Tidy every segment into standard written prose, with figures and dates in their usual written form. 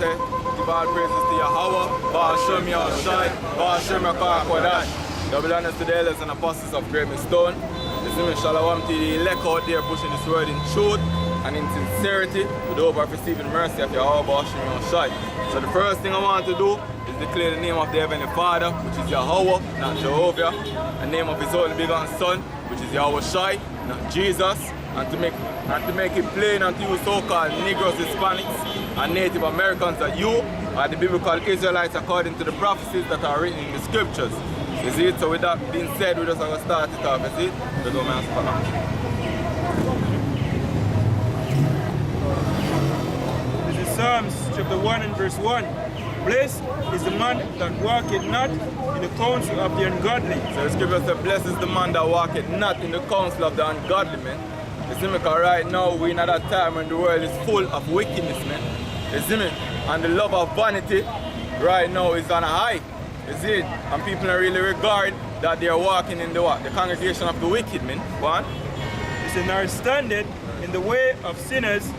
say, give all praises to Yahweh, Baal Shem Yahushai, Baal Shem Yahushai. Double honors to the elders and apostles of Great Stone. The Zimmer Shalom to the elect out there pushing this word in truth and in sincerity with the hope of receiving mercy of Yahweh Baal Shem Yahushai. So the first thing I want to do is declare the name of the Heavenly Father, which is Yahweh, not Jehovah, the name of His only begotten Son, which is Yahushai, not Jesus, and to make it plain unto you so-called Negroes, Hispanics, and Native Americans that you are the biblical Israelites according to the prophecies that are written in the scriptures. You see it? So with that being said, we're just going to start it off, you see? Let's go, man. This is Psalms chapter 1 and verse 1. Blessed is the man that walketh not in the counsel of the ungodly. So the scripture says, blessed is the man that walketh not in the counsel of the ungodly, man. You see me? Because right now we're in at that time when the world is full of wickedness, man. You see me? And the love of vanity right now is on a high. You see it? And people don't really regard that they are walking in the what? The congregation of the wicked, man. What? It says, nor standeth in the way of sinners,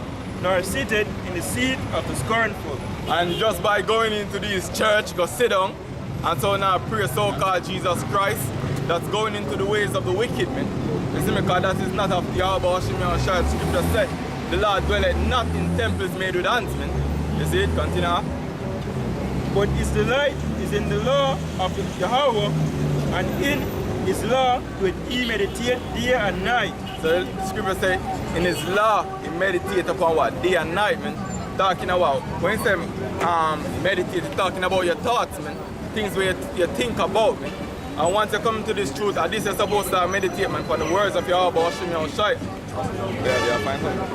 nor seated in the seat of the scornful. And just by going into this church, go sit down, and so now pray so-called Jesus Christ, that's going into the ways of the wicked, man. You see me? Because that is not of the Yahweh Hashem Yahushai. The scripture said, the Lord dwelleth not in temples made with hands, man. You see it? Continue. But his delight is in the law of Yahweh, and in his law doeth he meditate day and night. So the scripture says, in his law he meditate upon what? Day and night, man. Talking about, when you say meditate, it's talking about your thoughts, man. Things where you think about, man. And once you come to this truth, and this is supposed to meditate, man, for the words of Yahweh Hashem Yahushai. Yeah, find something.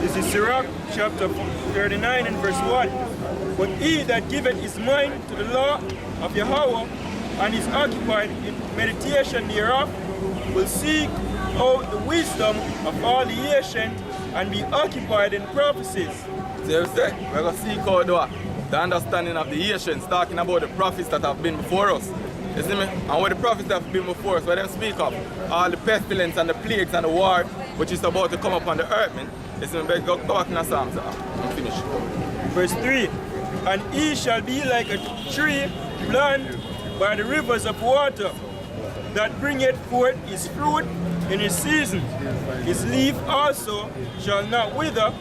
This is Sirach chapter 39 and verse 1. But he that giveth his mind to the law of Yahweh and is occupied in meditation thereof will seek out the wisdom of all the ancient and be occupied in prophecies. So you say, we're going to seek out the understanding of the ancients, talking about the prophets that have been before us. You see me? And what the prophets that have been before us, where them speak of all the pestilence and the plagues and the war which is about to come upon the earth, man. You see me? Go back in the Psalms and finish. Verse 3. And he shall be like a tree planted by the rivers of water, that bringeth forth his fruit in his season. His leaf also shall not wither,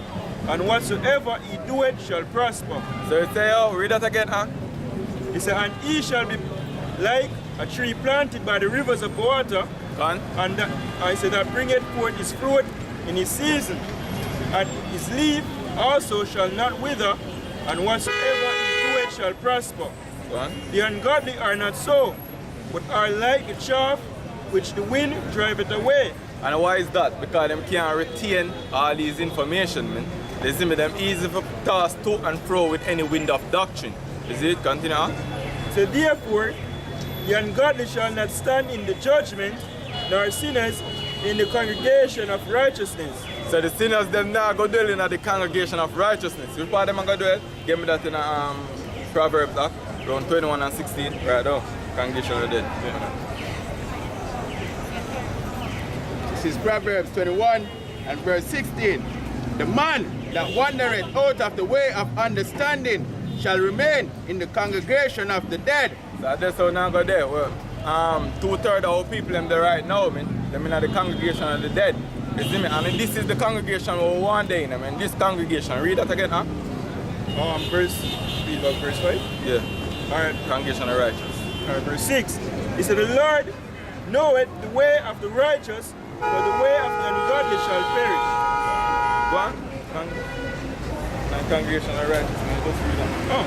and whatsoever he doeth shall prosper. So you say, oh, read that again, huh? He said, and he shall be like a tree planted by the rivers of water, and that, I said, that bringeth forth his fruit in his season. And his leaf also shall not wither, and whatsoever he doeth shall prosper. The ungodly are not so, but are like the chaff which the wind driveth away. And why is that? Because them can't retain all these information, man. They see me, them easy for toss to and fro with any wind of doctrine. Is it? Continue. So therefore, the ungodly shall not stand in the judgment, nor sinners in the congregation of righteousness. So the sinners, them now go dwell in the congregation of righteousness. Which part of them go dwell? Give me that in Proverbs, around 21 and 16. Right now, congregation of the dead. This is Proverbs 21 and verse 16. The man that wandereth out of the way of understanding shall remain in the congregation of the dead. So that's how now go there. Well, 2/3 of our people in there right now, man. Them in the congregation of the dead. You see me? And this is the congregation we one day in. I mean, this congregation. Read that again, huh? Verse 5? Yeah. Alright. Congregation of righteous. Alright, verse 6. He said, the Lord knoweth the way of the righteous, but the way of the ungodly shall perish. Go on. Congregation of righteous. Just read that.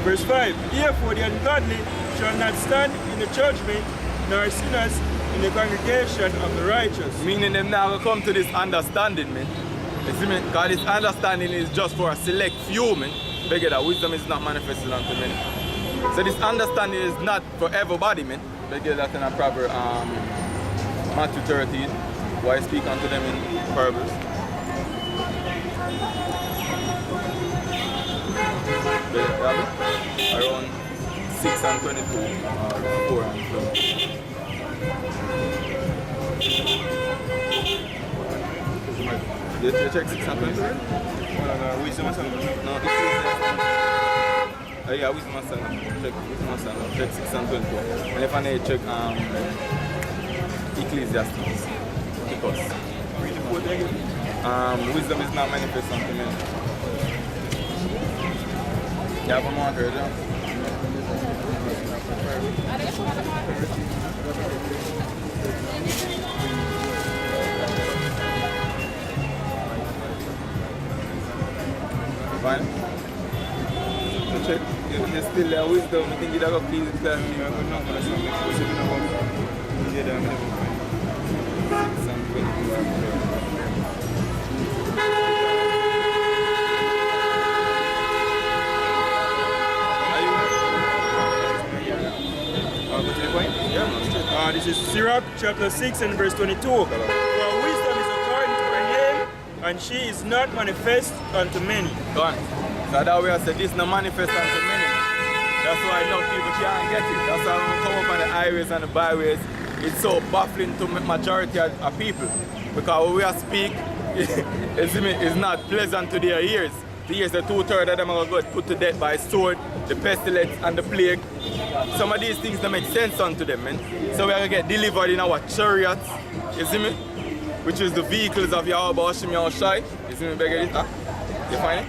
Verse 5. Therefore the ungodly shall not stand in the judgment, nor sinners in the congregation of the righteous. Meaning them now will come to this understanding, man. You see me? Because this understanding is just for a select few, man. Beg that wisdom is not manifested unto many. So this understanding is not for everybody, man. Beg that in a proper Matthew 13. Why speak unto them in parables? Around 6 and 22, or 4 and 12. You check 6 and 20? Wisdom and Solomon. No, yeah, Wisdom and Solomon. Check Wisdom and Solomon. Check 6 and 20. And if I need to check Ecclesiastes. Because Read the quote again. wisdom is not manifest unto men. You have a marker, John? Fine. So check. There's still there wisdom. I think you have a please that. Yeah, but not for the song. What's it about? Yeah, I'm never This is Sirach chapter 6 and verse 22. For wisdom is according to her name, and she is not manifest unto many. Gone. So that way I said this no manifest unto many. That's why no people can't get it. That's why when we come up on the highways and the byways, it's so baffling to majority of people. Because when we speak, it's not pleasant to their ears. The ears, the 2/3 of them are going to put to death by sword, the pestilence and the plague. Some of these things don't make sense unto them, man. So we are going to get delivered in our chariots, you see me? Which is the vehicles of Yahweh Hashem Yahushai. You see me, beg it? Huh? You find it?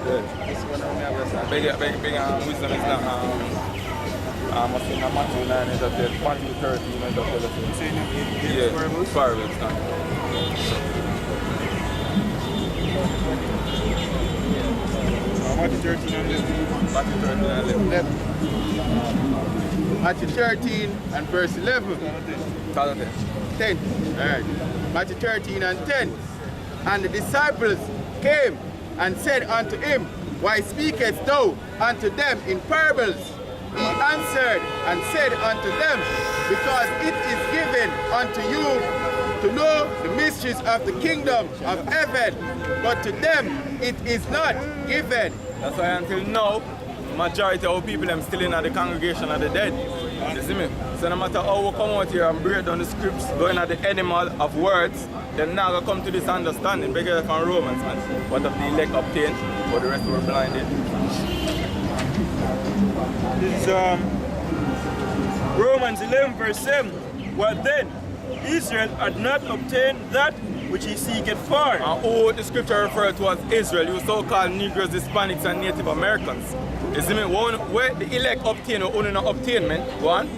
Good. Beg wisdom is not, I think Matthew 9 is up there, Matthew 13 is up there. You say in Yeah, parables? parables, huh? Matthew 13 and 11. Matthew 13 and 11. Matthew 13 and verse 11. 10. Alright. Matthew 13 and 10. And the disciples came and said unto him, Why speakest thou unto them in parables? He answered and said unto them, Because it is given unto you to know the mysteries of the kingdom of heaven, but to them it is not given. That's why until now, majority of people them still in the congregation of the dead. You see me? So no matter how we come out here and break down the scripts, going at the animal of words, they're not going to come to this understanding. Bigger from Romans, man. What if the elect obtained, but the rest were blinded? It's Romans 11 verse 7. What then? Israel had not obtained that which he seeketh for. And who the scripture referred to as Israel, you so-called Negroes, Hispanics, and Native Americans. You see me? Where the elect obtain or only not obtain, man? Go on.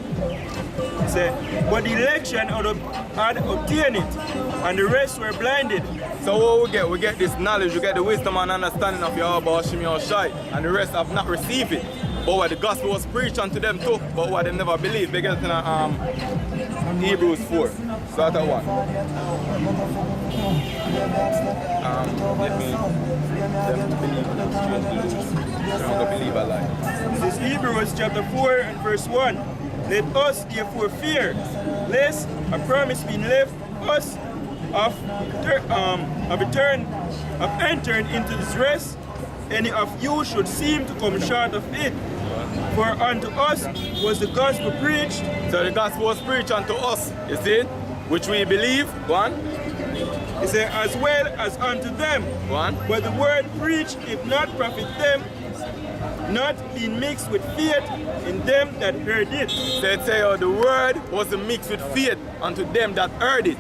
Say, but the election had obtained it, and the rest were blinded. So what we get? We get this knowledge, we get the wisdom and understanding of Yahweh Hashem Yahushai, and the rest have not received it. But what the gospel was preached unto them too, but what they never believed. They get in Hebrews 4. Start at 1. Let me them believe in strange beliefs. They're not going to believe a lie. This is Hebrews chapter 4 and verse 1. Let us therefore fear, lest a promise be left us of entering into this rest, any of you should seem to come short of it. For unto us was the gospel preached. So the gospel was preached unto us, you see, which we believe. Go on. He said, as well as unto them. Go on. But the word preached did not profit them, not being mixed with faith in them that heard it. So it say, the word was mixed with faith unto them that heard it.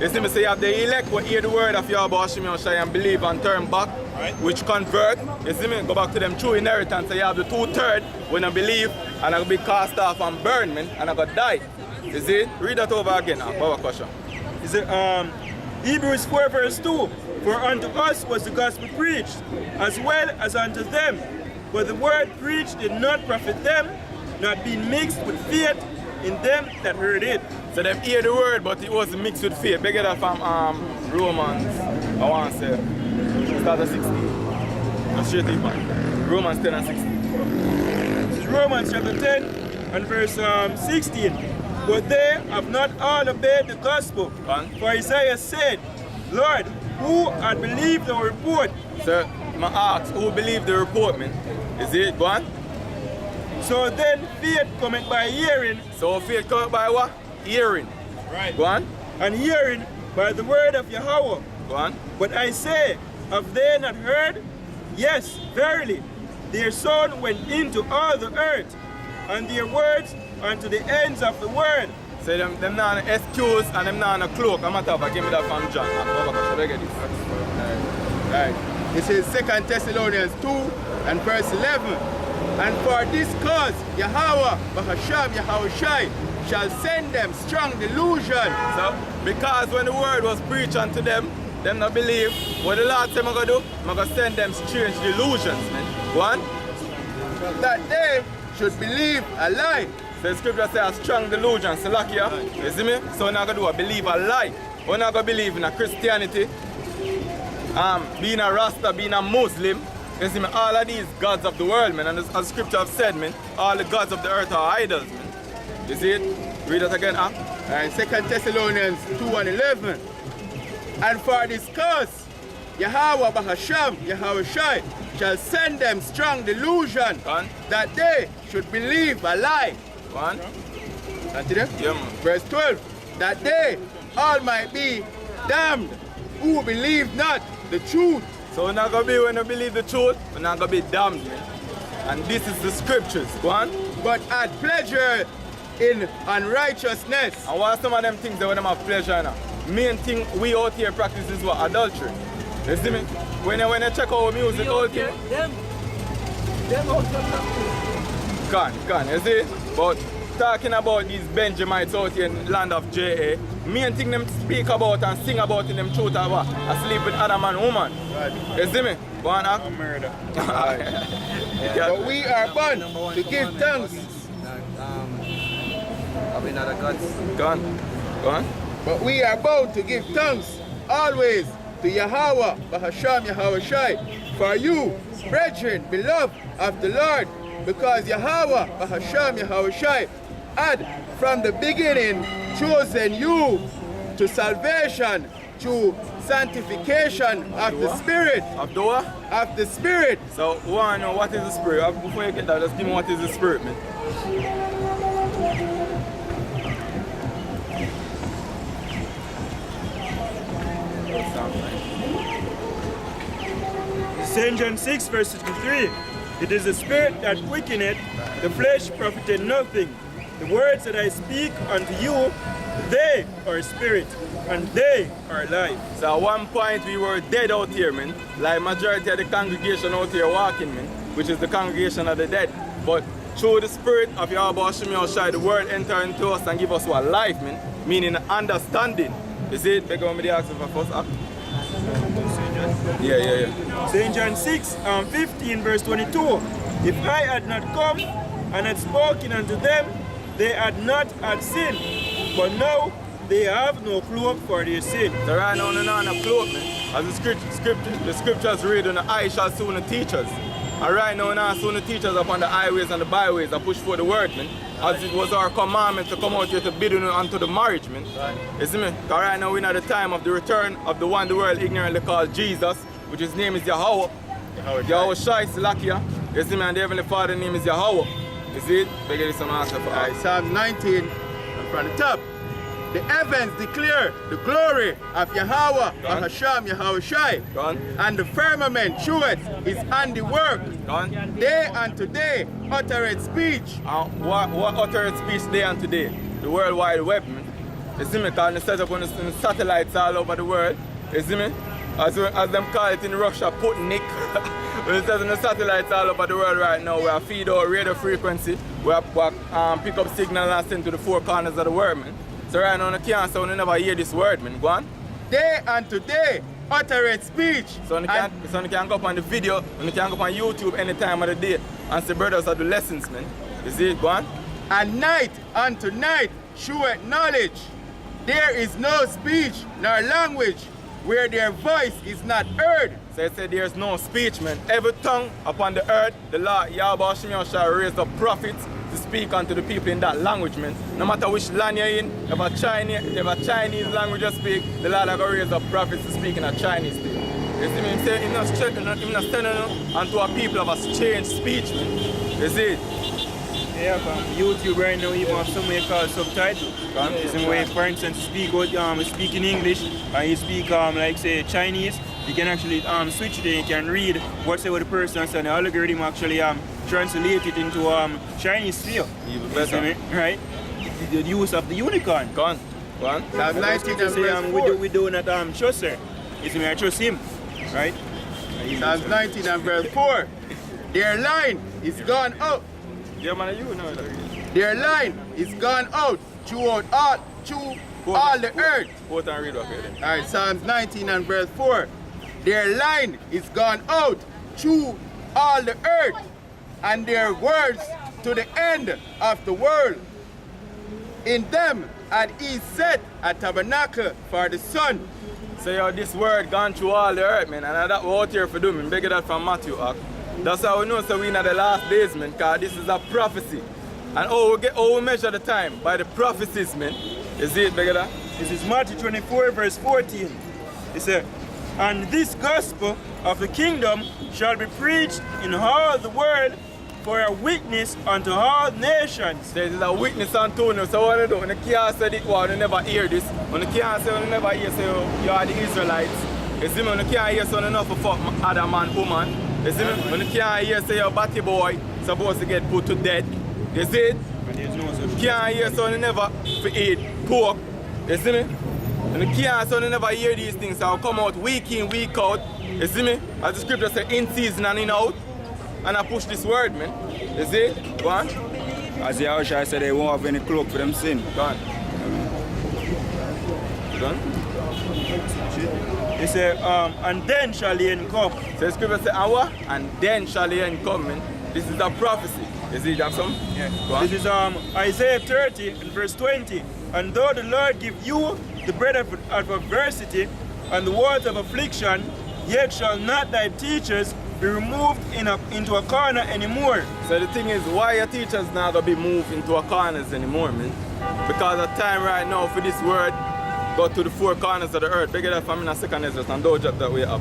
You see me say, you have the elect will hear the word of Yahweh Hashem Yahushai and believe and turn back, right, which convert. You see me, go back to them true inheritance. So you have the 2/3 when I believe and I will be cast off and burned, man, and I got die. You see? Read that over again. Baba question. Is it Hebrews 4 verse 2? For unto us was the gospel preached, as well as unto them. But the word preached did not profit them, not being mixed with faith in them that heard it. So them hear the word, but it was mixed with faith. Beg that from Romans, I want to say, start at 16. That's straight in man. Romans 10 and 16. This is Romans chapter 10 and verse 16. But they have not all obeyed the gospel. For Isaiah said, Lord, who had believed our report? So, I ask, who believed the report, man? Is it? Go on. So then faith cometh by hearing. So faith cometh by what? Hearing. Right. Go on. And hearing by the word of Yahweh. Go on. But I say, have they not heard? Yes, verily, their sound went into all the earth, and their words unto the ends of the world. So them not an excuse and them not a cloak. I'm not give me that from John. Should I get this? Right. This is 2 Thessalonians 2 and verse 11. And for this cause, Yahweh, Bahasham, Yahushai, shall send them strong delusion. So, because when the word was preached unto them not believe, what the Lord said I'm going to do? I'm going to send them strange delusions, man. Go on. That they should believe a lie. So the scripture says a strong delusion, Salakia. You see me? So we're not going to do a believe a lie. We're not going to believe in a Christianity, being a Rasta, being a Muslim. You see me? All of these gods of the world, man. And as the scripture have said, man, all the gods of the earth are idols, man. You see it? Read it again, huh? And 2 Thessalonians 2 and 11. And for this cause, Yahweh Bahasham, Yahushai, shall send them strong delusion that they should believe a lie. One. Continue. Yeah, man. Verse 12. That they all might be damned who believe not the truth. So we're not going to be, when we believe the truth, we're not going to be damned, man. And this is the scriptures. Go on. But had pleasure in unrighteousness. And what are some of them things that we don't have pleasure in? Main thing we out here practice is what? Adultery. You see me? When you check our music out here. Them out of Can, you see? But talking about these Benjamites out here in the land of J.A., main thing them speak about and sing about in them truth are what? Asleep with other man, woman. Right. You see me? Go on, huh? Murder. But we are born to give thanks. Other gods. Go on. Go on. But we are bound to give thanks always to Yahweh, Bahasham, Yahushai, for you, brethren, beloved of the Lord, because Yahweh, Bahasham, Yahushai, had from the beginning chosen you to salvation, to sanctification of the Spirit. Of the what? Of the Spirit. So, we want to know what is the Spirit. Before you get that, just give me what is the Spirit, man. St. John 6 verse 53. It is the spirit that quickeneth, the flesh profiteth nothing. The words that I speak unto you, they are spirit, and they are life. So at one point we were dead out here, man. Like majority of the congregation out here walking, man, which is the congregation of the dead. But through the spirit of Yahweh Hashem Yahushai, the word enter into us and give us what life, man, meaning understanding. You see it? They're going to be asking for first act. Yeah. St. John 6 15 verse 22. If I had not come and had spoken unto them, they had not had sin. But now they have no cloak for their sin. So right now, no cloak, man. As the scriptures read, and the eye shall soon teach us. And right now, soon teach us upon the highways and the byways and push for the word, man. As it was our commandment to come out here to bid unto the marriage, man. You see me? Because right now we're at the time of the return of the one the world ignorantly called Jesus, which his name is Yahweh. Yahweh Shai Salakia. You see me? And the Heavenly Father name is Yahweh. You see it? They get some answer for us. Psalm 19 from the top. The heavens declare the glory of Yahweh, Bahasham, Yahushai, and the firmament showeth his handiwork. Day unto day uttereth speech. What uttereth speech day unto day? The World Wide Web, man. You see me? Because they set up on the satellites all over the world. You see me? As them call it in Russia, Sputnik. We're setting the satellites all over the world right now. We feed our radio frequency. We pick up signal and send to the four corners of the world, man. So right now, you can't say you never hear this word, man. Go on. Day unto day uttereth speech. So you can go up on the video, and you can go up on YouTube any time of the day and say brothers are the lessons, man. You see it? Go on. And night unto night sheweth knowledge. There is no speech nor language where their voice is not heard. So it said there's no speech, man. Every tongue upon the earth, the Lord Yahweh Hashem shall raise up prophets to speak unto the people in that language, man. No matter which land you're in, if a Chinese language you speak, the Lord will raise up prophets to speak in a Chinese speak. You see me? He said, he's not sending unto a people of a strange speech, man. You see it? Yeah, from YouTube right now, even have somewhere called subtitle. It's the way, for instance, speak in English and you speak like say Chinese, you can actually switch it and you can read whatever the person says, and the algorithm actually translate it into Chinese sphere. Even better. Right? The use of the unicorn. Gone. Psalms 19 and verse 4. We do not trust her. You see me, I trust him. Right? Psalms 19 and verse 4. Their line is gone out. Yeah, man, you know that. Their line is gone out throughout all the earth. Quote and read up here then. Alright, Psalms 19 and verse 4. Their line is gone out through all the earth, and their words to the end of the world. In them had he set a tabernacle for the sun. So yo, this word gone through all the earth, man, and that we're out here for doing. Beg that from Matthew. That's how we know so we're in the last days, man, because this is a prophecy. And we measure the time by the prophecies, man. You see it, beg that? This is Matthew 24, verse 14. It says, and this gospel of the kingdom shall be preached in all the world for a witness unto all nations. There is a witness unto you. So what you do? When you can't say it, well, you never hear this. When you can't say, you never hear, say you are the Israelites. You see me? When you can't hear, so you know for fuck other man, woman. You see me? When you can't hear, say your batty boy supposed to get put to death. You see it? You can't hear, so you never for eat pork. You see me? When you can't, so you never hear these things. So I'll come out week in, week out. You see me? As the scripture says, in season and in out. And I push this word, man. You see it? Go on. As the Yahushua said, they won't have any cloak for them sin. Go on. Done? He said, and then shall the end come. So the scripture says, and then shall the end come, man. This is a prophecy. You see that some? Yeah. Go on. This is Isaiah 30 and verse 20. And though the Lord give you the bread of adversity and the water of affliction, yet shall not thy teachers be removed into a corner anymore. So the thing is, why your teachers not going to be moved into a corners anymore, man? Because the time right now for this word go to the four corners of the earth. Bigger that from in a second Ezra, and don't drop that way up.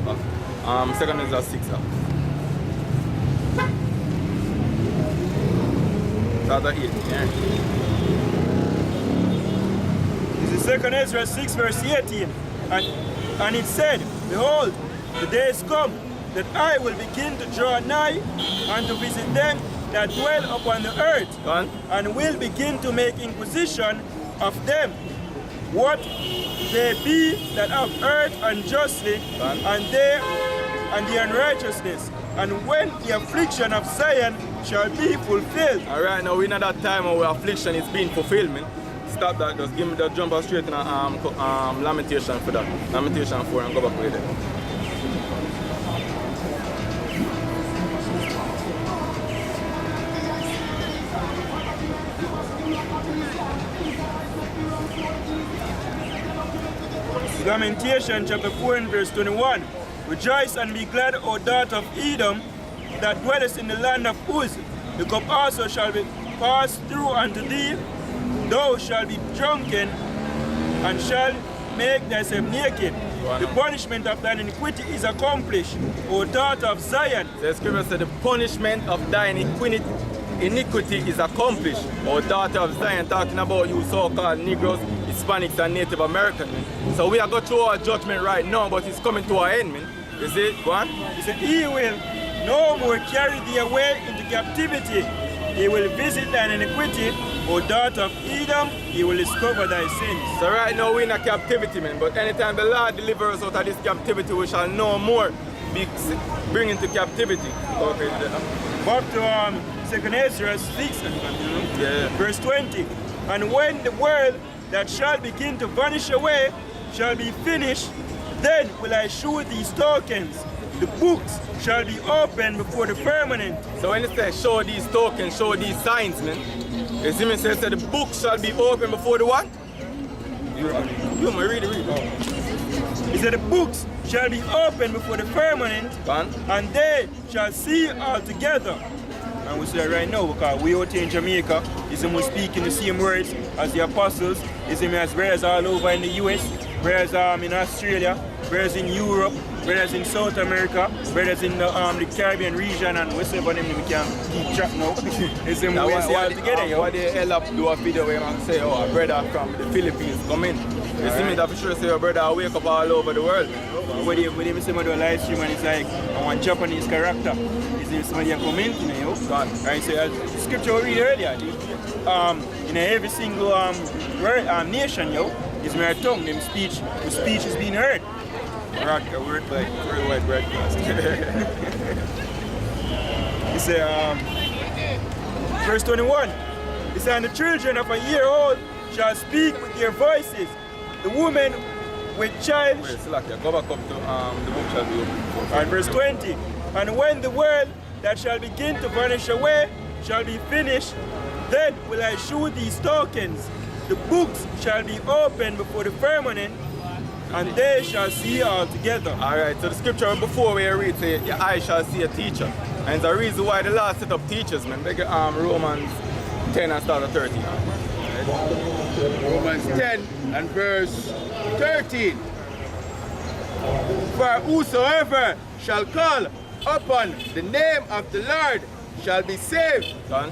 Second Ezra 6 up. Start at 8, yeah. This is 2 Ezra 6 verse 18. And it said, behold, the days come that I will begin to draw nigh and to visit them that dwell upon the earth, and will begin to make inquisition of them, what they be that have erred unjustly, and the unrighteousness, and when the affliction of Zion shall be fulfilled. Alright, now we're in that time where affliction is being fulfilled, man. Stop that, just give me that jump straight in Lamentation for that. Lamentation 4 and go back with it. Lamentation chapter 4 and verse 21. Rejoice and be glad, O daughter of Edom, that dwellest in the land of Uz. The cup also shall be passed through unto thee. Thou shalt be drunken, and shalt make thyself naked. The punishment of thine iniquity is accomplished, O daughter of Zion. The scripture said the punishment of thine iniquity is accomplished, O daughter of Zion, talking about you so-called Negroes, Hispanics and Native Americans. So we are going through our judgment right now, but it's coming to our end, man. You see it? Go on. He said, he will no more carry thee away into captivity. He will visit thine iniquity, O daughter of Edom, he will discover thy sins. So right now we're in a captivity, man, but anytime the Lord delivers us out of this captivity, we shall no more be bring into captivity. Okay. Back to 2 Ezra 6 verse 20. And when the world that shall begin to vanish away shall be finished, then will I shew these tokens. The books shall be opened before the firmament. So when it says show these tokens, show these signs, man, you see me say the book shall be opened before the what? You might read it. He said the books shall be opened before the firmament, and they shall see all together. And we say right now, because we out here in Jamaica, is we speaking the same words as the apostles, is as whereas all over in the US, whereas in Australia, brothers in Europe, brothers in South America, brothers in the Caribbean region, and whatever them we can keep track now. It's them we see all together, yo. What they held up do a video where man say, oh, a brother from the Philippines come in. You see me that for sure say your brother wake up all over the world. When they say do a live stream and it's like one Japanese character, is there somebody commenting, yo? Right, so the scripture we read earlier, in every single nation, yo, is my tongue, the speech is being heard. Rock a word like worldwide broadcast. He said, verse 21, he said, and the children of a year old shall speak with their voices. The woman with child. Wait, Slakia, go back up to the book shall be open. And verse 20, and when the world that shall begin to vanish away shall be finished, then will I shew these tokens. The books shall be opened before the firmament, and they shall see all together. Alright, so the scripture before we read say, your eye shall see a teacher. And it's the reason why the Lord set up teachers, man. Beg Romans 10 and start at 13. Romans 10 and verse 13. For whosoever shall call upon the name of the Lord shall be saved. Done.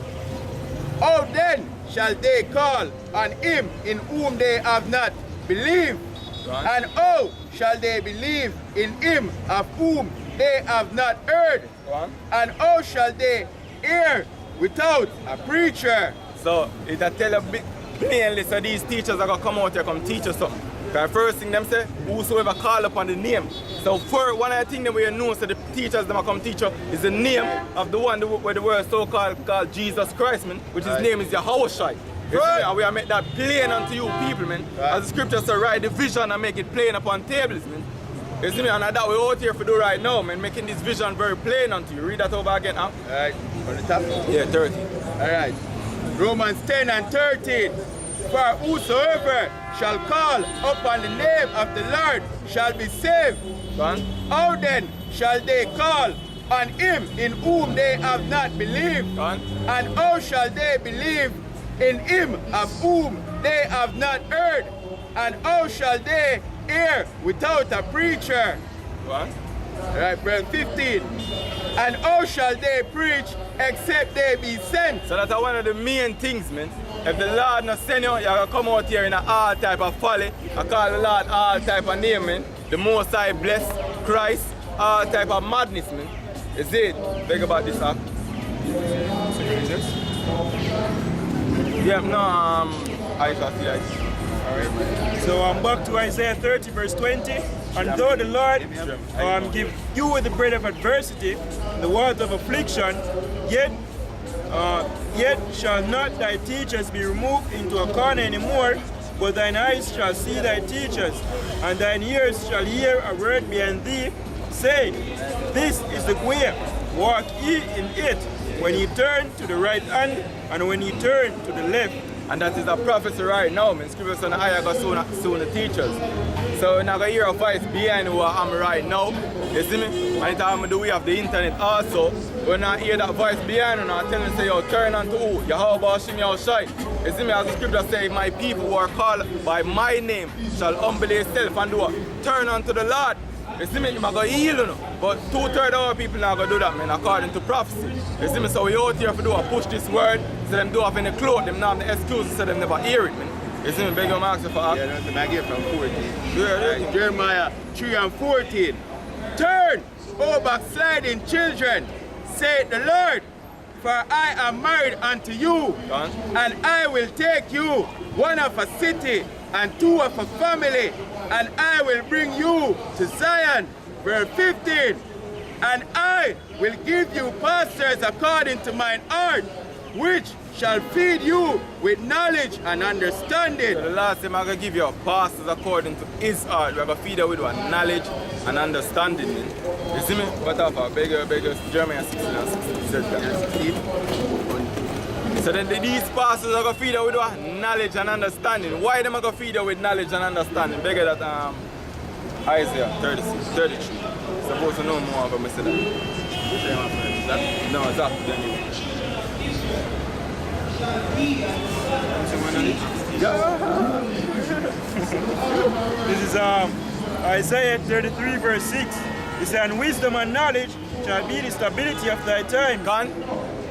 How then shall they call on him in whom they have not believed? Done. And how shall they believe in him of whom they have not heard? Done. And how shall they hear without a preacher? So it a tell a bit plainly, so these teachers are gonna come out here come teach us something. The first thing them say, whosoever call upon the name. So for one of the things that we know, so the teachers them come teach us is the name of the one where the word so called Jesus Christ, man, which his name is Yahushua. Right. And we are make that plain unto you people, man. Right. As the scripture says, write the vision and make it plain upon tables, man. You see me? And that we're out here for do right now, man, making this vision very plain unto you. Read that over again, huh? Alright, on the top? Yeah, 30. Alright. Romans 10 and 13. For whosoever shall call upon the name of the Lord shall be saved. Done. How then shall they call on him in whom they have not believed? Done. And how shall they believe in him of whom they have not heard? And how shall they hear without a preacher? Done. Right, verse 15. And how shall they preach except they be sent? So that's one of the main things, man. If the Lord not send you, you're going to come out here in all type of folly. I call the Lord all type of name, man. The Most High bless Christ, all type of madness, man. You see it? Beg about this, huh? Yeah, no, I shall see that. So I'm back to Isaiah 30 verse 20. And though the Lord give you the bread of adversity, the water of affliction, yet shall not thy teachers be removed into a corner anymore, but thine eyes shall see thy teachers, and thine ears shall hear a word behind thee, saying, this is the way, walk ye in it, when ye turn to the right hand, and when ye turn to the left. And that is a prophecy right now, man. Scripture says I go soon the teachers. So we're not going to hear a voice behind who I am right now. You see me? And time do we have the internet also. We're not hear that voice behind and I tell them say, yo, turn unto who? Yahweh Shim Yahushai. You see me? As the scripture say, my people who are called by my name shall humble themselves and do what? Turn unto the Lord. You see me? I'm going to heal you. But 2/3 of our people not going to do that, man, according to prophecy. You see me? So we out here for do a push this word, so them do have any clothes, them not have the excuses, so them never hear it, man. You see me? Beg your marks for us. Yeah, that's the I get from 14. Yeah, Jeremiah 3 and 14. Turn, O backsliding children, saith the Lord, for I am married unto you, and I will take you, one of a city and two of a family, and I will bring you to Zion. Verse 15. And I will give you pastors according to mine heart, which shall feed you with knowledge and understanding. So the Lord said, I'm going to give you pastors according to his heart. We're going to feed you with knowledge and understanding. You see me? What up? Beg Jeremiah 16 and 16. So then these pastors are going to feed you with knowledge and understanding. Why them are going to feed you with knowledge and understanding? Beg that Isaiah 33. Supposed to know more about Mr. No, it's after the new. This is Isaiah 33 verse 6. He said, and wisdom and knowledge shall be the stability of thy time.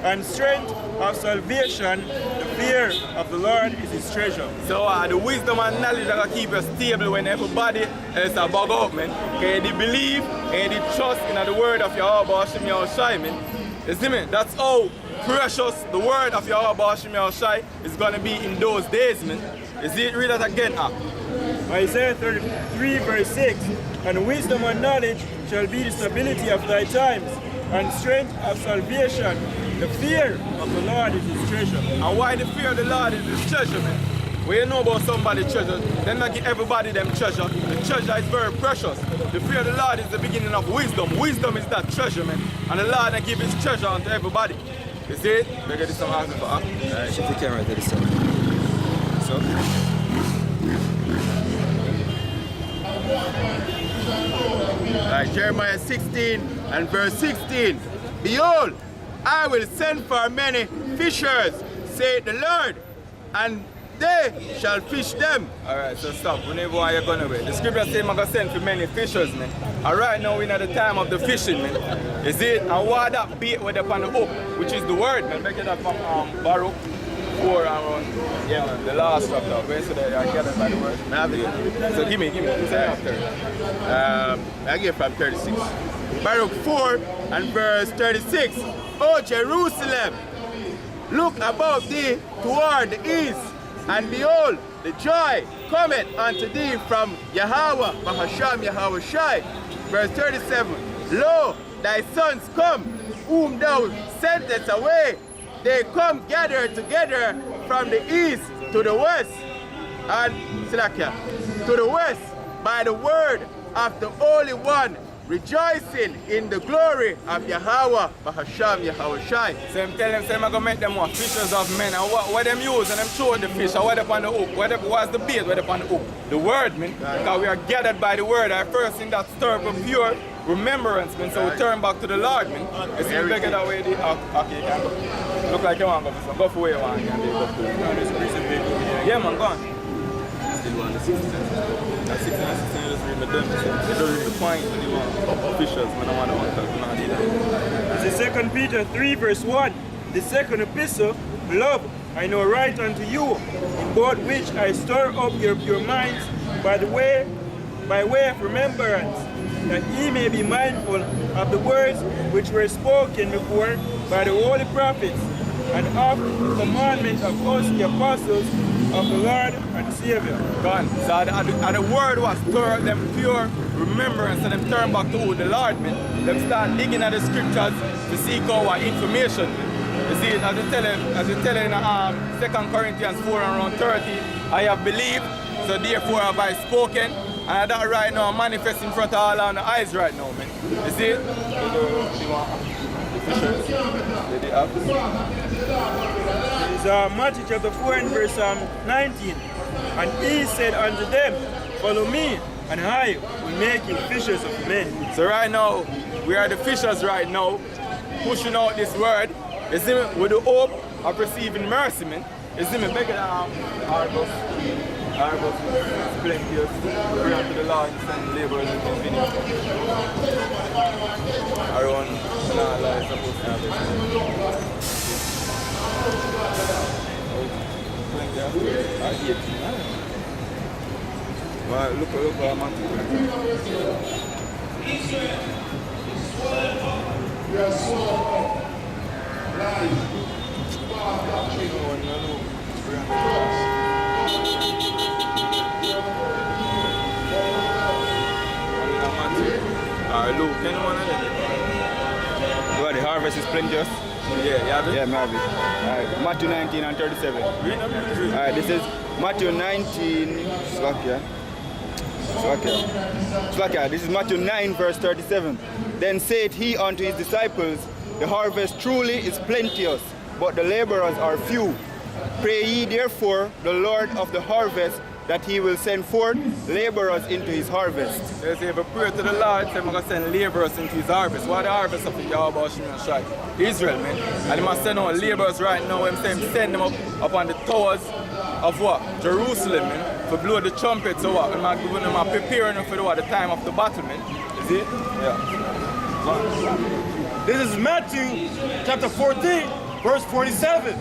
And strength of salvation, the fear of the Lord is his treasure. So the wisdom and knowledge that keep you stable when everybody is a bug up, man. Okay, they believe and they trust in the word of Yahweh Hashem Yahushai, man. You see me? That's how precious the word of Yahweh Hashem Yahushai is going to be in those days, man. You see it? Read that again, Isaiah 33 verse 6. And wisdom and knowledge shall be the stability of thy times, and strength of salvation. The fear of the Lord is his treasure. And why the fear of the Lord is his treasure, man? When you know about somebody's treasure, then not give everybody them treasure. The treasure is very precious. The fear of the Lord is the beginning of wisdom. Wisdom is that treasure, man. And the Lord give his treasure unto everybody. You see it? Look at this some answer for us. Shift the camera to the side. So. Like Jeremiah 16 and verse 16. Behold, I will send for many fishers, saith the Lord, and they shall fish them. Alright, so stop. Whenever you're going away. The scripture says I'm going to send for many fishers, man. And right now we're at the time of the fishing, man. You see it? And what that bait with upon the hook, which is the word, man. Make it up from Baruch 4 around, yeah, man, the last chapter. Where so that I get it by the word. So give me. Say after. I get from 36. Baruch 4 and verse 36. O Jerusalem, look above thee toward the east, and behold, the joy cometh unto thee from Yahweh, Bahasham Yahushai. Verse 37. Lo, thy sons come, whom thou sentest away. They come gathered together from the east to the west, and to the west by the word of the Holy One, rejoicing in the glory of Yahweh, Bahasham Yahushai. So I'm telling them, I'm going to make them more fishers of men. And what them use and them throw the fish, or what upon the hook, what's the bait, what upon the hook? The word, man. Because we are gathered by the word. Our first thing that stir up a pure remembrance, man. So we turn back to the Lord, man. You see, we get that way, okay, you can go. Look like you want to go for some. Go for where you want, you can go for. Yeah, man, go on. Still want the 16. That 16 and 16, just read the them. They don't read the point when you want officials, man. I want to talk to that. It's in 2 Peter 3 verse 1. The second epistle, beloved, I know right unto you, in both which I stir up your pure minds by way of remembrance, that ye may be mindful of the words which were spoken before by the holy prophets, and of the commandment of us, the apostles of the Lord and Savior. God, so the word was stir them pure remembrance, and them turn back to the Lord, man. Them start digging at the scriptures to seek our information. You see, as you tell in 2 Corinthians 4 and around 30, I have believed, so therefore have I spoken, and that right now manifests in front of all our eyes right now, man. You see it? It's Matthew chapter 4 and verse 19. And he said unto them, follow me, and I will make you fishers of men. So right now, we are the fishers right now, pushing out this word, you see me, with the hope of receiving mercy, man. You see me, make it Argos, plenty of bring unto the Lord and send laborers into his vineyard. Around, like, supposed to have this. Well, look at Luke, anyone of them? Well, the harvest is plenteous. Yeah, you have it? Yeah, maybe. Alright, Matthew 19 and 37. Alright, this is Matthew 19. Slakia. This is Matthew 9, verse 37. Then said he unto his disciples, the harvest truly is plenteous, but the laborers are few. Pray ye therefore the Lord of the harvest that he will send forth laborers into his harvest. They say if you pray to the Lord, say I'm going to send laborers into his harvest. What the harvest of the Yahweh Hashem Yahushai? Israel, man. And he must send out laborers right now. I'm saying send them up on the towers of what? Jerusalem, man. to blow the trumpet, so what? When I'm preparing for the time of the battle, man. You see? Yeah. This is Matthew chapter 14, verse 47.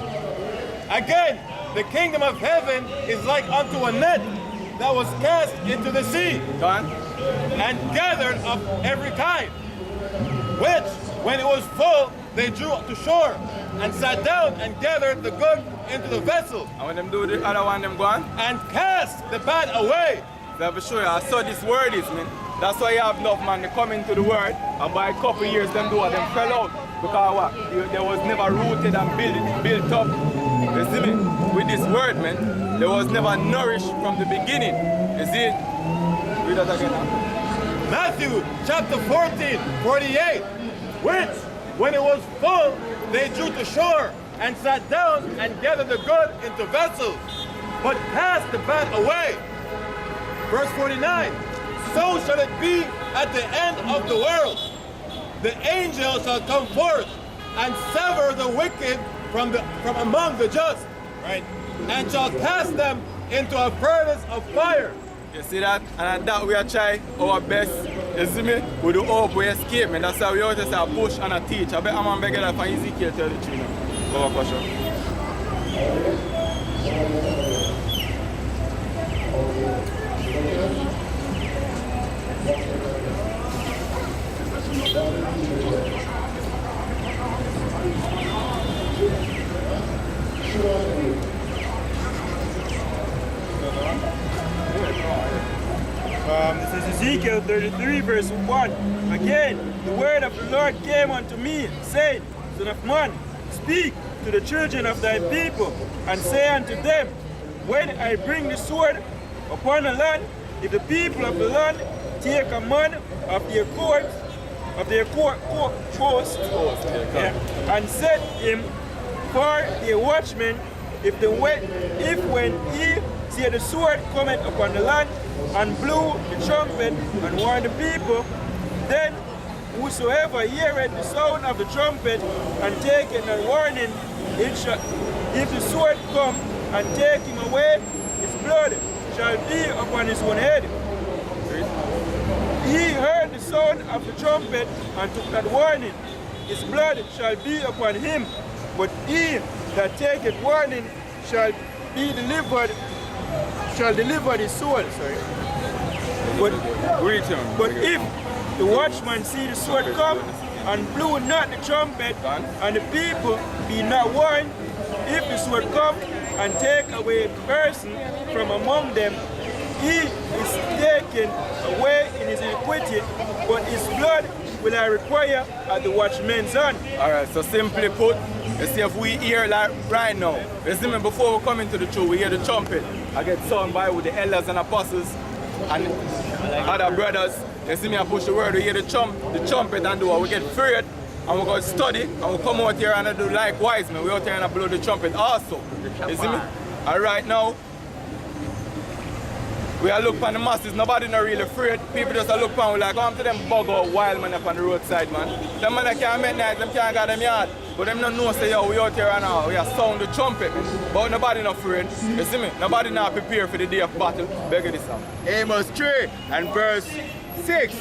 Again, the kingdom of heaven is like unto a net that was cast into the sea and gathered of every kind, which, when it was full, they drew to shore and sat down and gathered the good into the vessel. And when them do the other one, them go on? And cast the bad away. Let me show you, I saw this word is, man. That's why you have enough man to come into the word, and by a couple years them do what, them fell out. Because what? They was never rooted and built up. You see me? With this word, man, they was never nourished from the beginning. You see it? Read that again now. Matthew chapter 14, 48. Which, when it was full, they drew to shore and sat down and gathered the good into vessels, but cast the bad away. Verse 49. So shall it be at the end of the world. The angel shall come forth and sever the wicked from among the just, right? And shall cast them into a furnace of fire. You see that? And that we are trying our best. You see me? We do hope we escape, man. That's how we always say push and a teach. I bet I'm going to that from Ezekiel 33 now. Over question. This is Ezekiel 33 verse 1. Again, the word of the Lord came unto me, saying, Son of man, speak to the children of thy people, and say unto them, when I bring the sword upon a land, if the people of the land take a man of their coast, and set him for their watchman, if when he see the sword coming upon the land, and blew the trumpet and warned the people, then whosoever heareth the sound of the trumpet and taketh a warning, if the sword come and take him away, his blood shall be upon his own head. He heard the sound of the trumpet and took that warning, his blood shall be upon him, but he that taketh warning shall deliver his soul. But if the watchman see the sword come and blew not the trumpet, and the people be not warned, if the sword come and take away a person from among them, he is taken away in his iniquity, but his blood will I require at the watchman's hand. Alright, so simply put, you see if we hear like right now, you see me, before we come into the truth, we hear the trumpet. I get sung by with the elders and apostles and other brothers. You see me, I push the word, we hear the trumpet and do what? We get afraid and we go study and we come out here and do likewise, man. We out here and blow the trumpet also. You see me? And right now, we are look on the masses, nobody not really afraid. People just look on, we like, come to them bug out wild man up on the roadside, man. Them man that can't make nice, them can't get them yard. But them don't know, say, yo, we out here and now, we are sound the trumpet, man. But nobody not afraid. You see me? Nobody not prepared for the day of battle. Beg this out. Amos 3 and verse 6.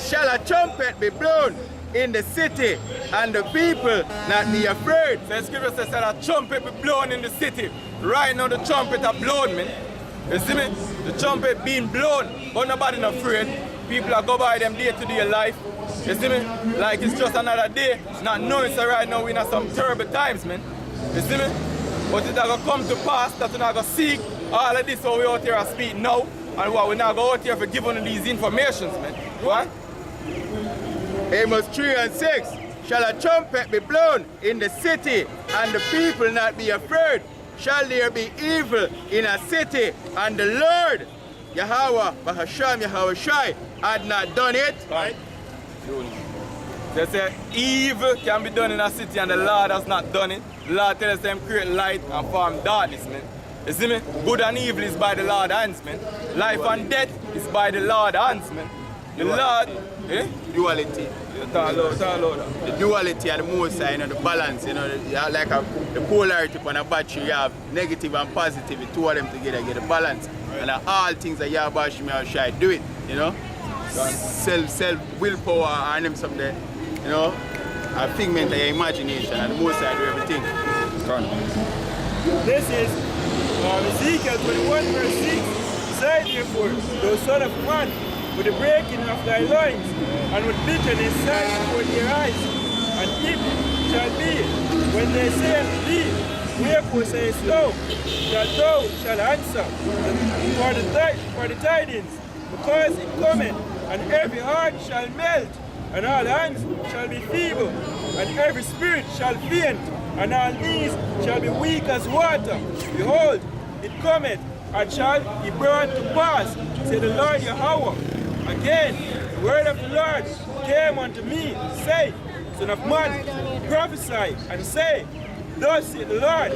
Shall a trumpet be blown in the city, and the people not be afraid? The scripture says that a trumpet be blown in the city. Right now the trumpet are blown, man. You see me? The trumpet being blown, but nobody not afraid. People are go by them day-to-day life. You see me? Like it's just another day. Not knowing so right now we're in some terrible times, man. You see me? But it's not going to come to pass that we're not going to seek all of this what we out here are speaking now. And what we're not going out here for giving these informations, man. What? Amos 3 and 6. Shall a trumpet be blown in the city, and the people not be afraid? Shall there be evil in a city, and the Lord, Yahweh, Bahasham, Yahweh Shai, had not done it? Right. They say evil can be done in a city and the Lord has not done it. The Lord tells them create light and form darkness, man. You see me? Good and evil is by the Lord's hands, man. Life and death is by the Lord's hands, man. The Lord, duality. talk loud. The duality and the Most High, the balance, like the polarity on a battery, you have negative and positive, the two of them together get the balance. Right. And all things that Yahweh Shem Yahshai do it, Self willpower and them something, a figment of your imagination, and the Most High do everything. This is Ezekiel 21 verse 6. Say therefore, thou son of man, with the breaking of thy loins, and with bitterness stand before their eyes, and it shall be, when they say unto thee, wherefore sayest thou, that thou shalt answer for the tidings, because it cometh, and every heart shall melt, and all hands shall be feeble, and every spirit shall faint, and all knees shall be weak as water. Behold, it cometh, and shall be brought to pass, said the Lord Yahweh. Again, the word of the Lord came unto me, say, Son of man, prophesy, and say, thus saith the Lord,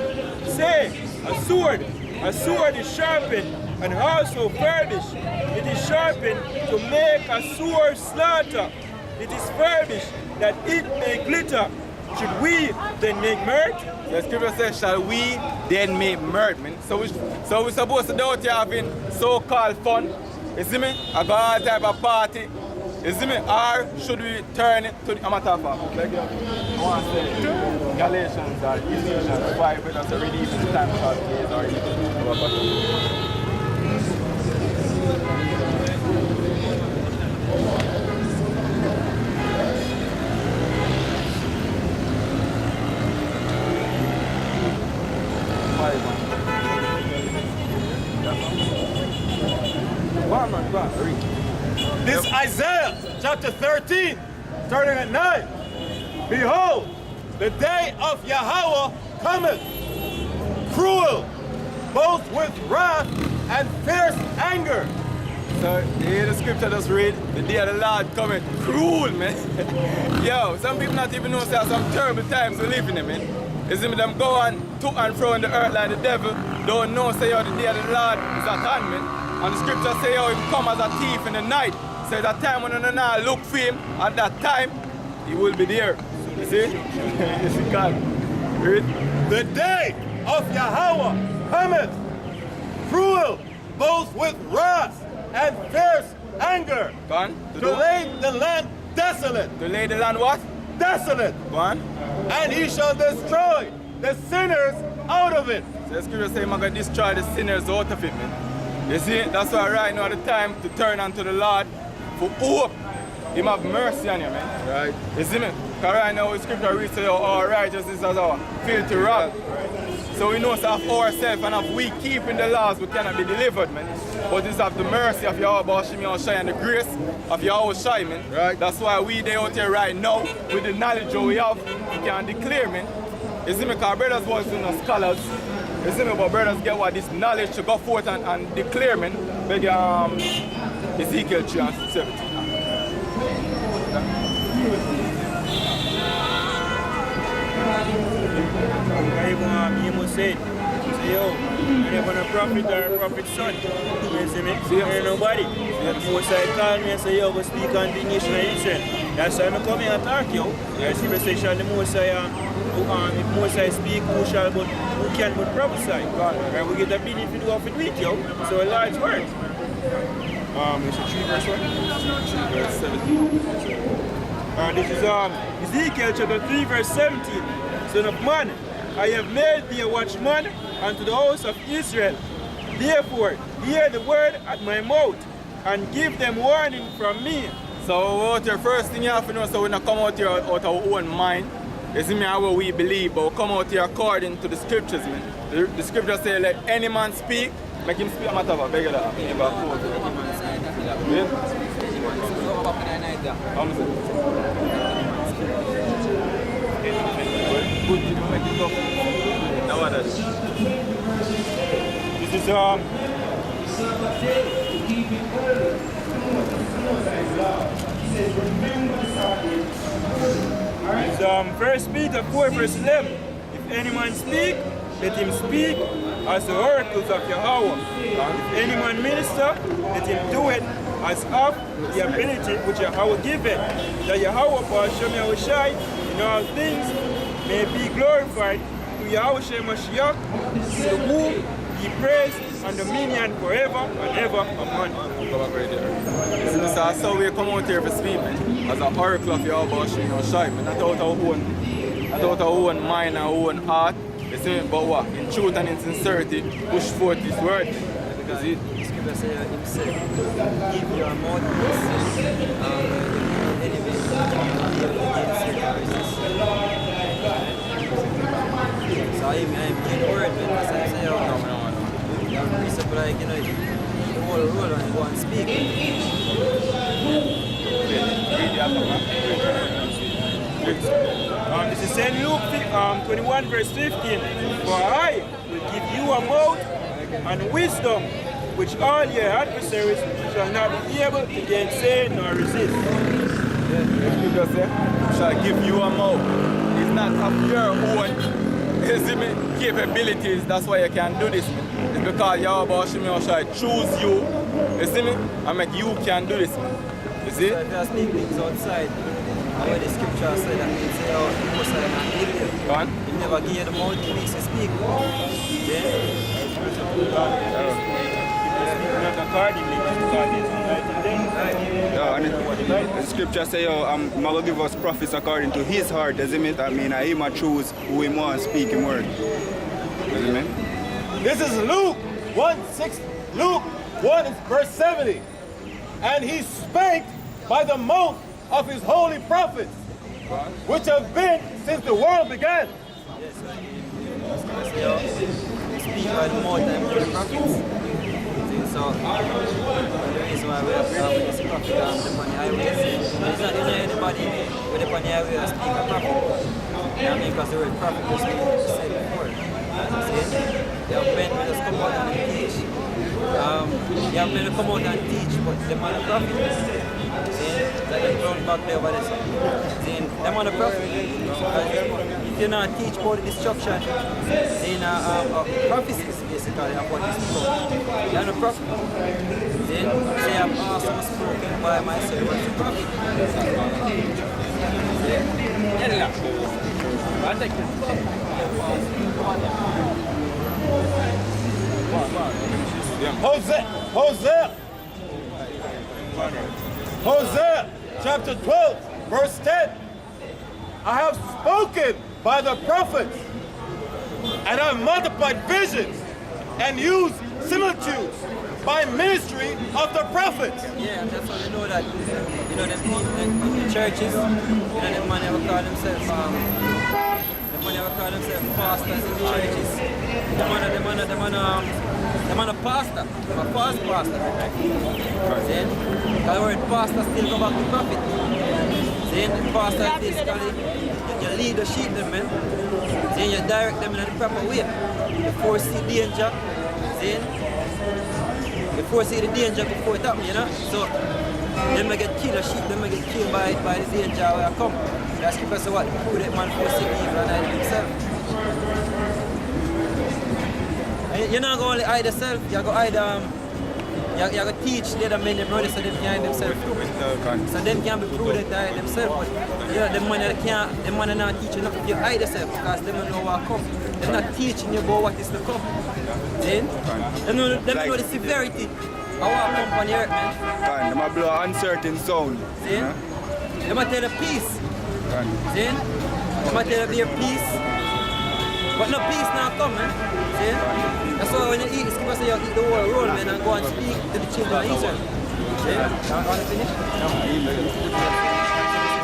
say, a sword is sharpened, and also furbished. It is sharpened to make a sore slaughter. It is furbished that it may glitter. Should we then make mirth? The scripture says, shall we then make mirth, man? So we're supposed to do out here having so-called fun. You see me? I got all type of party. You see me? Or should we turn it to the Amatafa? Like I want to say Galatians or Ephesians 5, but that's a really easy time for days or even. This Isaiah chapter 13, starting at 9. Behold, the day of Yahweh cometh, cruel, both with wrath and fierce anger. So, you hear the scripture just read, the day of the Lord cometh, cruel, man. Yo, some people not even know there are some terrible times we live in, man. You see me, them go on to and fro in the earth like the devil, don't know, say, yo, the day of the Lord is at hand, man. And the scripture say, yo, he come as a thief in the night. Say that time when you not look for him, at that time, he will be there. You see? You see, God. Read. The day of Yahweh cometh, cruel, both with wrath and fierce anger, Go on. to lay the land desolate. To lay the land what? Desolate. Go on. And he shall destroy the sinners out of it. So the scripture say, I'm going to destroy the sinners out of it, man. You see, that's why right now the time to turn unto the Lord for hope. Him have mercy on you, man. Right. You see me? Because right now the scripture reads say, our righteousness is as our filthy rag. So we know that of ourselves and if we keeping the laws, we cannot be delivered, man. But it's of the mercy of Yahweh Shem Yahshai and the grace of Yahweh Shai, man. Right. That's why we there out here right now with the knowledge that we have, we can declare, man. You see me? Because brothers was in the scholars. You see me? But brothers get what this knowledge to go forth and declare, man. Beg Ezekiel 3:17. You must say, yo, I never a prophet or a prophet's son. You see me? There nobody. The Most High call me and say, yo, go speak on the nation of Israel. That's why I come here and talk, yo. I see the station, the Most High, if Most High speak, who can but prophesy? And we get the benefit of it with, yo. So a large word. It's a 3 verse 1? 3 verse 17. This is Ezekiel chapter 3 verse 17. Son of man, I have made thee a watchman unto the house of Israel. Therefore, hear the word at my mouth, and give them warning from me. So what your first thing you have to know, so we not come out here out of our own mind. You see me how we believe, but we come out here according to the scriptures, man. The scriptures say, let any man speak, make him speak a matter of beg that. This is First Peter 4 verse 11. If any man speak, let him speak as the oracles of Yahweh. If any man minister, let him do it as of the ability which Yahweh given, that Yahweh Ba'ashem Yahushai in all things may be glorified through Yahweh Mashiach, to whom he praise and dominion forever and ever. Amen. So that's how we come out here to speak, man. As an oracle of Yahweh Ba'ashem Yahushai, not out of our own mind and our own heart. You see, but what? In truth and in sincerity, push forth this word. Because the scripture says himself, give your mouthpiece, anyway, so I'm getting word, man, because I say, no. It's like, you know, the whole role and go and speak. This is St. Luke 21 verse 15. For I will give you a mouth and wisdom, which all your adversaries shall not be able to gainsay nor resist. Because shall give you a mouth. It's not of your own capabilities, that's why you can do this. It's because Yahweh Ba'ashem Yahushai choose you, you see me, and make you can do this. You see? So if you speak things outside, where the scripture said that means say, oh, the Most High not give you. Go on. He never give you the mouthpiece to speak. Yeah, and the scripture say, I'm going to give us prophets according to his heart, doesn't it? I mean, he might choose who he wants to speak in word. Doesn't it? This is Luke 1 verse 70. And he spake by the mouth of his holy prophets, which have been since the world began. Yes, speak by the mouth and the prophets. So, the reason why we have this prophet the money highways, it's not anybody with the money highway that speak a prophet. I mean, because the word prophet was said before. See? They have men who just come out and teach. They have men who come out and teach, but the man of prophet. See? Like the ground back there over there. See? The man of prophet. If you not teach about the destruction, then prophecies basically about this people. You're not a prophet. Then say I'm also spoken by my servant the prophet. Hosea chapter 12 verse 10. I have spoken by the prophets, and I have multiplied visions and used similitudes by ministry of the prophets. Yeah, that's how you know that, you know, the churches, you know, the man ever call themselves, pastors in the churches. The man a pastor, a false pastor. See? The word pastor still go back to prophet. See? The pastor is basically, you lead the sheep them, man. See? You direct them in the proper way. You foresee danger. See? You foresee the danger before it happens, you know? So, them may get killed, the sheep, them may get killed by the danger where I come. That's because of what? Who that man foresee evil and hide himself. You're not going to hide yourself, you're going to hide, you're going to teach the other men, the brothers, so them can hide themselves. So them can be prudent to hide themselves. But yeah, them man are not teaching enough if you hide yourself because they don't know what comes. They're not teaching you about what is to come. Then, they know the severity of what comes on the earth, man. They might blow an uncertain sound. See? They might tell you peace. See? They might tell you be peace. But no peace now come, man. See? That's why when you eat, it's because you eat the whole roll, man, and go and speak to the children of Israel. See? You want to finish?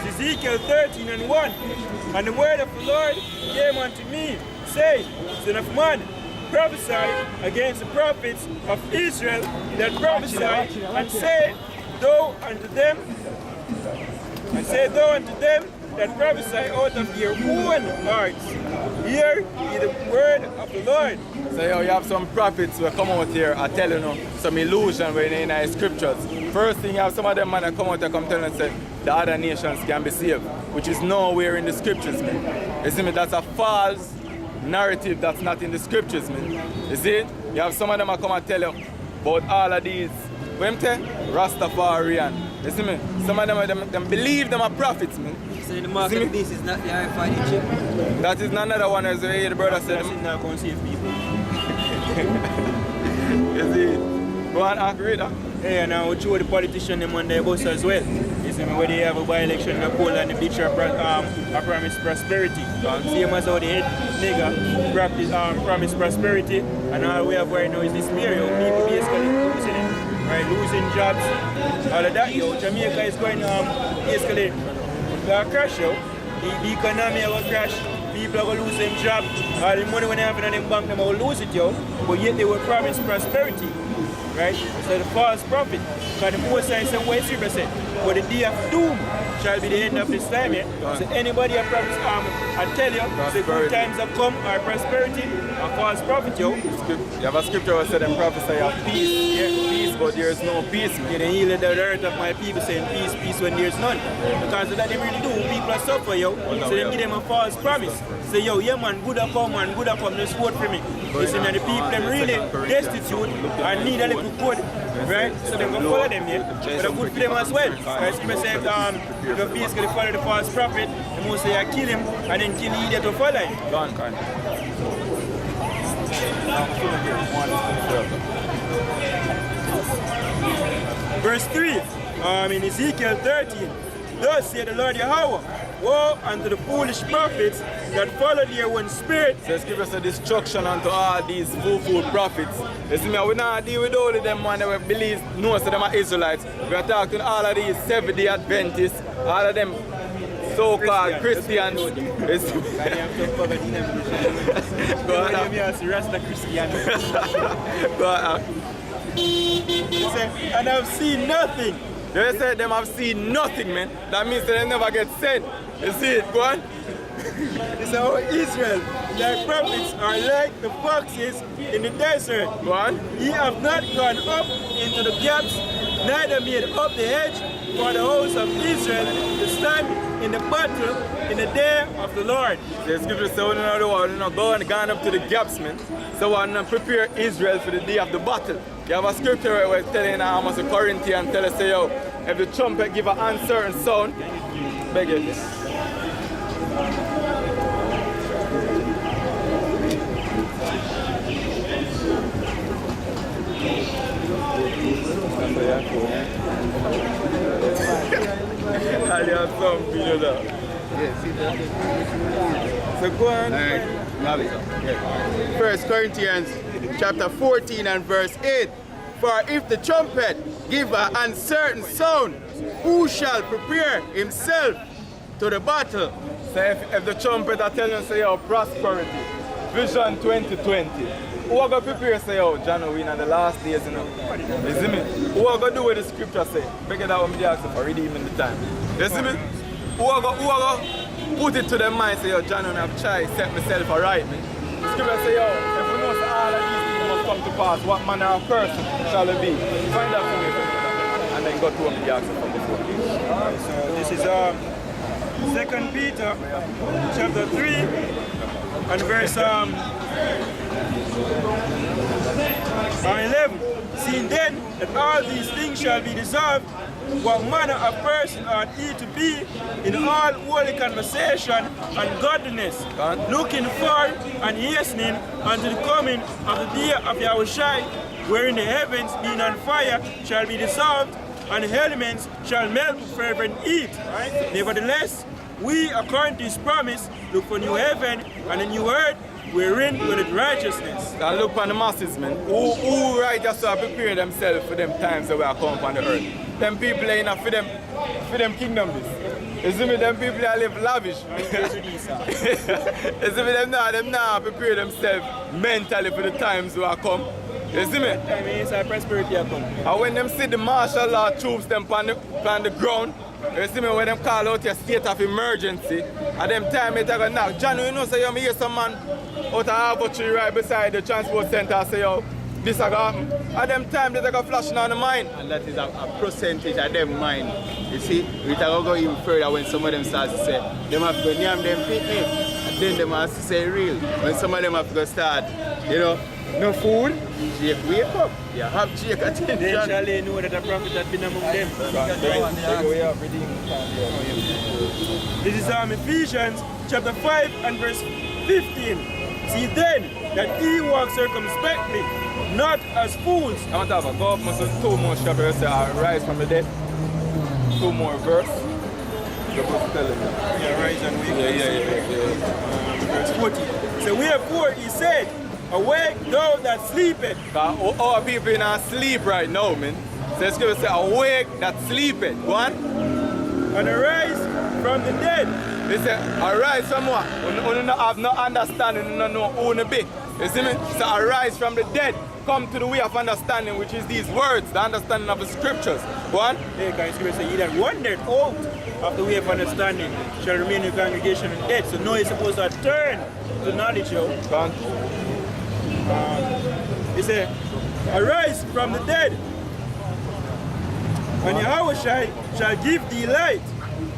Ezekiel 13:1. And the word of the Lord came unto me, saying, Son of man, prophesy against the prophets of Israel that prophesy, and say thou unto them that prophesy out of your own hearts. Hear ye the word of the Lord. So you have some prophets who come out here and tell you some illusion when in the scriptures. First thing, you have some of them man come out and come tell and say the other nations can be saved, which is nowhere in the scriptures, man. You see me? That's a false narrative that's not in the scriptures, man. You see? You have some of them come and tell you about all of these When I'm telling Rastafarian. You see me? Some of them believe them are prophets, man. So the mark of the beast is not the RFID chip. That is none other one as the brother said. That's not going to save people. You see? Go on, agree that. Hey, and now we show the politician them on their bus as well. You see me, where they have a by-election in Poland, the beach are promise prosperity. Same as how the head nigga promise prosperity, and all we have right now is this period. People basically losing it, right? Losing jobs, all of that, yo. Jamaica is going basically crash, yo. The economy will crash. People are going to lose their job. All the money when they have in their bank, they will lose it, yo. But yet they will promise prosperity. Right? So the false prophet, because the Most High said, what is said? But the day of doom shall be the end of this time, yeah? So anybody a promise, I tell you, the good times have come, or prosperity, a false prophet, yo. You have a scripture that said, prophesy of peace. Yeah, peace, but there is no peace, man. Yeah, they heal the earth of my people saying peace, peace when there's none. Because of that they really do, people are suffer, yo. So they give them a false promise. Say, yo, yeah man, good up come, just vote for me. You see, now the people, them really destitute and need a little code, right? So they go follow them, yeah? But they're good for them as well. Right? So say, if you basically follow the false prophet, they must say, kill him, and then kill the idiot to follow him. Verse 3, in Ezekiel 13, thus said the Lord Yahweh, woe unto the foolish prophets that follow their own spirit. So let's give us a destruction unto all these fool prophets. You see me, we not deal with all of them man that we believe, no, so them are Israelites. We are talking all of these Seventh-day Adventists, all of them so-called Christians. Go on. And I've seen nothing. They say them have seen nothing, man. That means they never get sent. You see it, go on. It's how Israel, their prophets are like the foxes in the desert. Go on. Ye have not gone up into the gaps, neither made up the hedge for the house of Israel to stand in the battle in the day of the Lord. The scripture says, we're not gone up to the gaps, man. So we're not prepare Israel for the day of the battle. You have a scripture where we're telling Amos the Corinthians, tell us, say, yo, if the trumpet give an uncertain sound, beg it. So go on. First Corinthians chapter 14 and verse 8. For if the trumpet give an uncertain sound, who shall prepare himself to the battle? So if the trumpet are telling us, say, yo, prosperity, vision 2020, who are going to prepare, say, yo, John, we in the last days, you know? You see me? Who are going to do what the scripture say? Beg that when me ask for redeem in the time. You see me? Who are going to put it to their mind, say, yo, John, I have tried, set myself alright, man. The scripture say, yo, if we know all of these things must come to pass, what manner of person shall it be? Find out for me, and then go to what me ask for before. So this is 2 Peter chapter 3 and verse 11. Seeing then that all these things shall be dissolved, what manner of person ought ye to be in all holy conversation and godliness, looking for and hastening unto the coming of the day of Yahushua, wherein the heavens being on fire shall be dissolved, and the elements shall melt with fervent heat. Right? Nevertheless, we, according to his promise, look for new heaven and a new earth, wherein dwelleth righteousness. And look on the masses, man. Who righteous are preparing themselves for them times that we are coming upon the earth. Them people ain't for them kingdom this. You see me, them people that live lavish. You see me, them now prepare themselves mentally for the times we are come. You see me? I mean, it's a prosperity come. And when them see the martial law troops them on the ground, you see me, when them call out a state of emergency, at them time they go, now, John, you know, say, you hear some man out of Harbour Tree right beside the transport center say, yo, this a happen. At them time they take a flashing on the mind. And that is a percentage of them mind. You see, we can go even further when some of them start to say, them have to go name them picnic, and then them have to say real. When some of them have to go start, you know, no food, Jake wake up. You have Jake attention. Then shall they know that a prophet had been among them. This is Ephesians chapter 5 and verse 15. See then that ye walk circumspectly, not as fools. I want to have a go up, two more chapters say, rise from the dead. Two more verse. Yeah, rise and wake. Yeah. Verse 40. So wherefore he said, awake thou that sleepeth. Our people in our sleep right now, man. So the scripture say, awake that sleepeth. Go on. And arise from the dead. They say, arise from what? You don't have no understanding, you don't know who you be. You see me? So arise from the dead. Come to the way of understanding, which is these words, the understanding of the scriptures. Go on. Hey, can scripture say, he that wandered out of the way of understanding shall remain in the congregation of dead. So now he's supposed to turn to knowledge, yo. Go on. He said, arise from the dead, and Yahweh shall give thee light.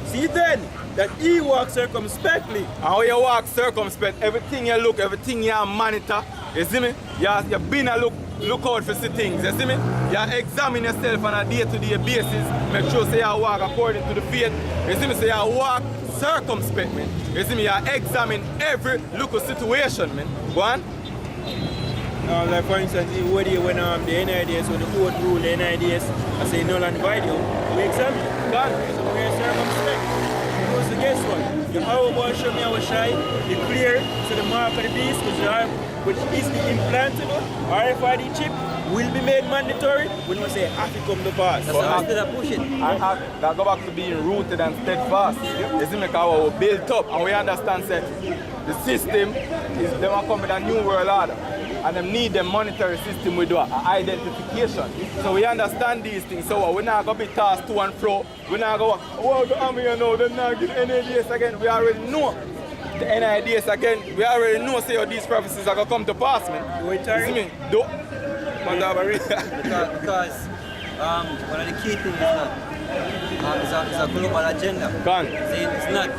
See then that he walk circumspectly. And how you walk circumspect, everything you look, everything you monitor, you see me? You been a look out for the things, you see me? You examine yourself on a day-to-day basis, make sure say you walk according to the faith, you see me? So you walk circumspect, man. You see me? You examine every local situation, man. Go on. Like for instance, when the NIDS, when the court ruled the NIDS, I say null and void, we examine it. God, so we are circumspect. So guess what? Yahweh show me our shy, declare to the mark of the beast, which is the implantable RFID chip, will be made mandatory when we say have to come to pass. That's how instead of push it. That go back to being rooted and steadfast. You see me? Because we built up and we understand that the system is them are coming with a new world order. And them need the monetary system we do, identification. So we understand these things. So we're not going to be tossed to and fro. We're not going to oh, the army, you know, they're not getting NIDS again. We already know the NIDS again. We already know say how these prophecies are going to come to pass, man. Wait, you see me? Do. Because one of the key things is that it's a global agenda. Gone. See, it's not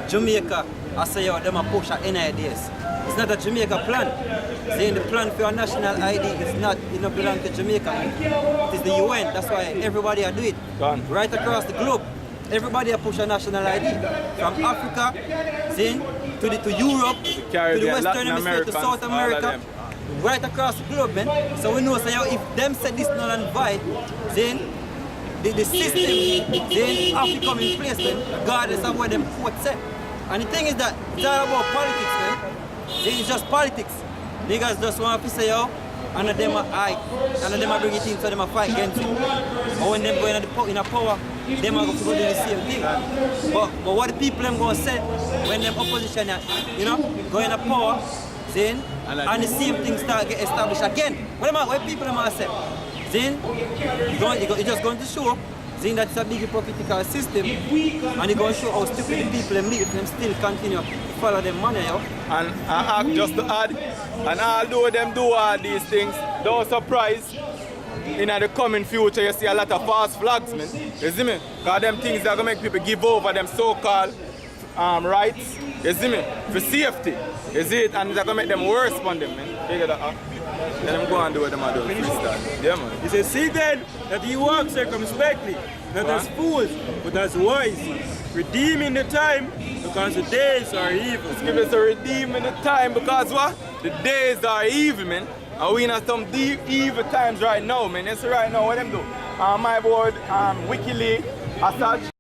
Jamaica, I say, them a push at NIDS. It's not a Jamaica plan. See, the plan for your national ID is not, it don't belong to Jamaica. It is the UN, that's why everybody do it. Gone. Right across the globe, everybody push a national ID. From Africa, see, to Europe, to the Western Hemisphere, to South America. Right across the globe, man. So we know, so if them set this null and void, then the system then have to come in place, man, regardless of what them court said. And the thing is that it's all about politics, man. It's just politics. Niggas just want to say, yo, and them are high, and them are bring it in, so them are fight against it. Or when them go in a power, them are going to do the same thing. But what the people them going to say when them opposition, you know, go in a power, then, and the same thing start get established again. What people them are say? Then, it's just going to show then that it's a big hypocritical system, and it's going to show how stupid the people them live, them still continue to follow them money, yo. And just to add, and although them do all these things, don't surprise, in the coming future you see a lot of false flags, man. You see me? Because them things are going to make people give over them so-called rights, you see me? For safety, you see it? And they're going to make them worse on them, man. You get that? Let them go and do what them are doing. Freestyle. Yeah, man. He says, see then that ye walk circumspectly, not as fools, but as wise, redeeming the time, because the days are evil. Give us a redeeming the time, because what? The days are evil, man. And we in some deep evil times right now, man. You see right now what them do? My board, WikiLeaks, as such,